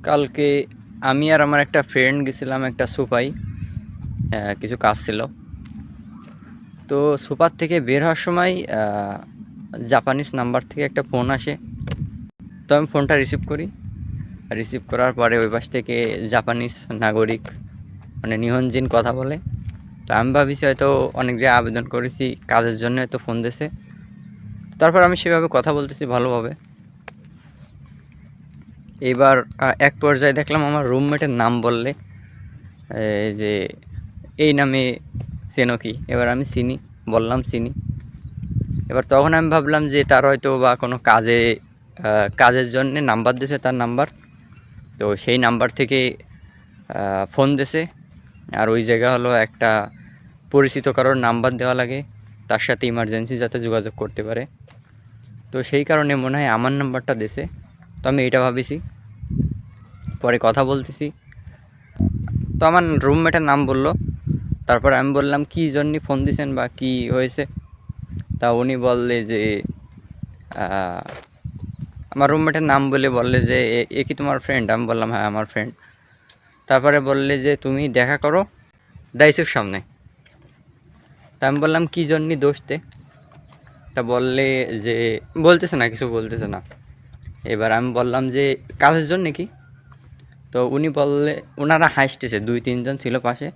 কালকে আমি আর আমার একটা ফ্রেন্ড গেছিলাম একটা সুপাই, কিছু কাজ ছিল। তো সুপার থেকে বের হওয়ার সময় জাপানিজ নাম্বার থেকে একটা ফোন আসে। তো আমি ফোনটা রিসিভ করি। রিসিভ করার পরে ওই পাশ থেকে জাপানিজ নাগরিক মানে নিহনজিন কথা বলে। তো আমি ভাবিছি হয়তো অনেক জায়গায় আবেদন করেছি, কাজের জন্য হয়তো ফোন দিয়েছে। তারপর আমি সেভাবে কথা বলতেছি ভালোভাবে। এবার এক পর্যায়ে দেখলাম আমার রুমমেটের নাম বললে যে এই নামে চেনো কি? এবার আমি চিনি, বললাম চিনি। এবার তখন আমি ভাবলাম যে তার হয়তো বা কোনো কাজের জন্যে নাম্বার দিয়েছে, তার নাম্বার। তো সেই নাম্বার থেকে ফোন দিয়েছে। আর ওই জায়গা হলো একটা পরিচিত কারোর নাম্বার দেওয়া লাগে, তার সাথে ইমার্জেন্সি যাতে যোগাযোগ করতে পারে। তো সেই কারণে মনে হয় আমার নাম্বারটা দিয়েছে। তো আমি এইটা ভাবিছি, পরে কথা বলতেছি। তো আমার রুমমেটের নাম বলল। তারপর আমি বললাম কী জন্য ফোন দিয়েছেন বা কী হয়েছে। তা উনি বললে যে আমার রুমমেটের নাম বলে বললে যে এ কি তোমার ফ্রেন্ড? আমি বললাম হ্যাঁ আমার ফ্রেন্ড। তারপরে বললে যে তুমি দেখা করো ডাইসের সামনে। তা আমি বললাম কী জন্য দোষতে? তা বললে যে বলতেছে না, কিছু বলতেছে না। এবার আমি বললাম যে কাজের জন্য কি? তো উনি বললে, ওনারা হাসতেছে, 2-3 জন ছিল পাশে,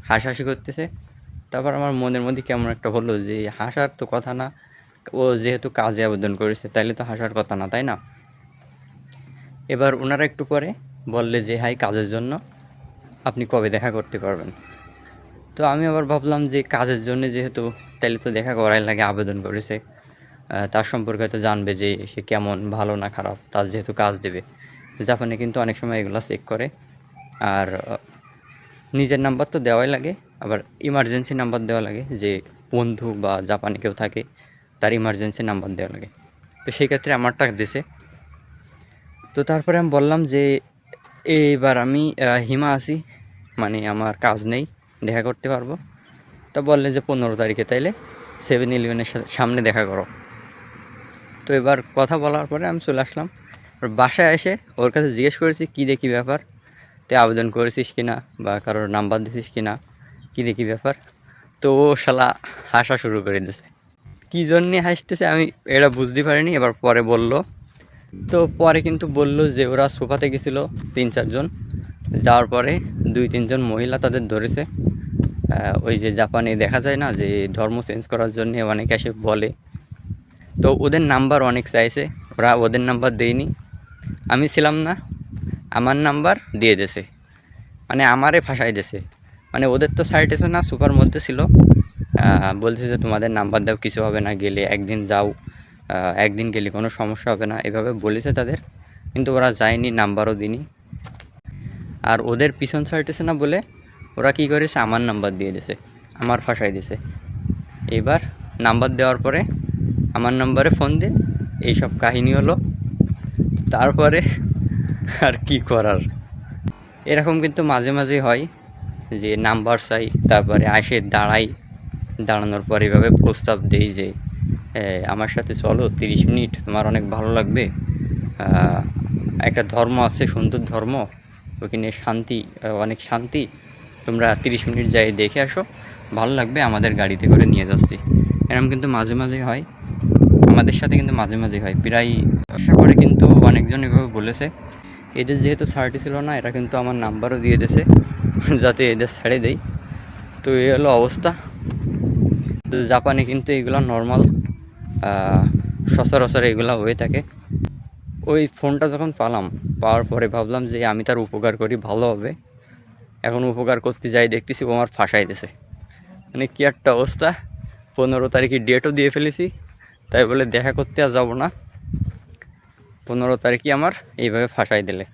হাসাহাসি করতেছে। তারপর আমার মনের মধ্যে কেমন একটা হলো যে হাসার তো কথা না, ও যেহেতু কাজে আবেদন করেছে তাইলে তো হাসার কথা না, তাই না? এবার ওনারা একটু পরে বললে যে হাই কাজের জন্য, আপনি কবে দেখা করতে পারবেন? তো আমি আবার ভাবলাম যে কাজের জন্য যেহেতু, তাইলে তো দেখা করাই লাগে, আবেদন করেছে, তার সম্পর্কে হয়তো জানবে যে সে কেমন, ভালো না খারাপ, তার যেহেতু কাজ দেবে। জাপানে কিন্তু অনেক সময় এগুলো চেক করে। আর নিজের নাম্বার তো দেওয়াই লাগে, আবার ইমার্জেন্সি নাম্বার দেওয়া লাগে, যে বন্ধু বা জাপানে কেউ থাকে তার ইমার্জেন্সি নাম্বার দেওয়া লাগে। তো সেই ক্ষেত্রে আমারটা দিছে। তো তারপরে আমি বললাম যে এইবার আমি হিমা আছি, মানে আমার কাজ নেই, দেখা করতে পারবো। তা বললে যে 15 তারিখে তাইলে 7-11-এর সামনে দেখা করো। তো এবার কথা বলার পরে আমি চলে আসলাম। আর বাসায় এসে ওর কাছে জিজ্ঞেস করেছি কী দেখি ব্যাপার, তুই আবেদন করেছিস কি না বা কারোর নাম্বার দিছিস কি না, কী দেখি ব্যাপার। তো ও শালা হাসা শুরু করে দিয়েছে। কী জন্যে হাসতেছে আমি এটা বুঝতে পারিনি। এবার পরে বলল, তো পরে কিন্তু বলল যে ওরা সোফাতে গেছিলো 3-4 জন, যাওয়ার পরে 2-3 জন মহিলা তাদের ধরেছে। ওই যে জাপানে দেখা যায় না যে ধর্ম চেঞ্জ করার জন্য অনেকে এসে বলে, তো ওদের নাম্বার অনেক চাইছে, ওরা ওদের নাম্বার দেয়নি। আমি ছিলাম না, আমার নাম্বার দিয়ে দিয়েছে, মানে আমারে ফাঁসাই দিয়েছে। মানে ওদের তো সাইড এসে না, সুপার মধ্যে ছিল। বলছে যে তোমাদের নাম্বার দাও, কিছু হবে না, গেলে একদিন যাও, একদিন গেলে কোনো সমস্যা হবে না, এভাবে বলেছে তাদের। কিন্তু ওরা যায়নি, নাম্বারও দিনি। আর ওদের পিছন ছাড়তেছে না বলে ওরা কী করেছে, আমার নাম্বার দিয়ে দিয়েছে, আমার ফাঁসাই দিয়েছে। এবার নাম্বার দেওয়ার পরে আমার নাম্বারে ফোন দিয়ে এইসব কাহিনী হলো। তারপরে আর কি করার, এরকম কিন্তু মাঝে মাঝে হয় যে নাম্বার চাই, তারপরে আসে দাঁড়াই, দাঁড়ানোর পর এভাবে প্রস্তাব দেই যে আমার সাথে চলো 30 মিনিট, তোমার অনেক ভালো লাগবে। একটা ধর্ম আছে, সুন্দর ধর্ম, ওখানে শান্তি, অনেক শান্তি, তোমরা 30 মিনিট যাই দেখে আসো, ভালো লাগবে, আমাদের গাড়িতে করে নিয়ে যাচ্ছি। এরকম কিন্তু মাঝে মাঝে হয়, আমাদের সাথে কিন্তু মাঝে মাঝে হয় প্রায়। আশা করে কিন্তু অনেকজন এভাবে বলেছে। এদের যেহেতু সার্টি ছিল না, এরা কিন্তু আমার নাম্বারও দিয়ে দিয়েছে যাতে এদের ছেড়ে দেই। তো এই হলো অবস্থা। তো জাপানে কিন্তু এগুলো নর্মাল, সচরাচর এগুলো হয়ে থাকে। ওই ফোনটা যখন পাওয়ার পরে ভাবলাম যে আমি তার উপকার করি, ভালো হবে। এখন উপকার করতে যাই দেখতেছি ও আমার ফাঁসাই দিয়েছে। মানে কী একটা অবস্থা। 15 তারিখে ডেটও দিয়ে ফেলেছি, তাই বলে দেখা করতে আর যাবো না, 15 তারিখই আমার এইভাবে ফাঁসাই দিলে।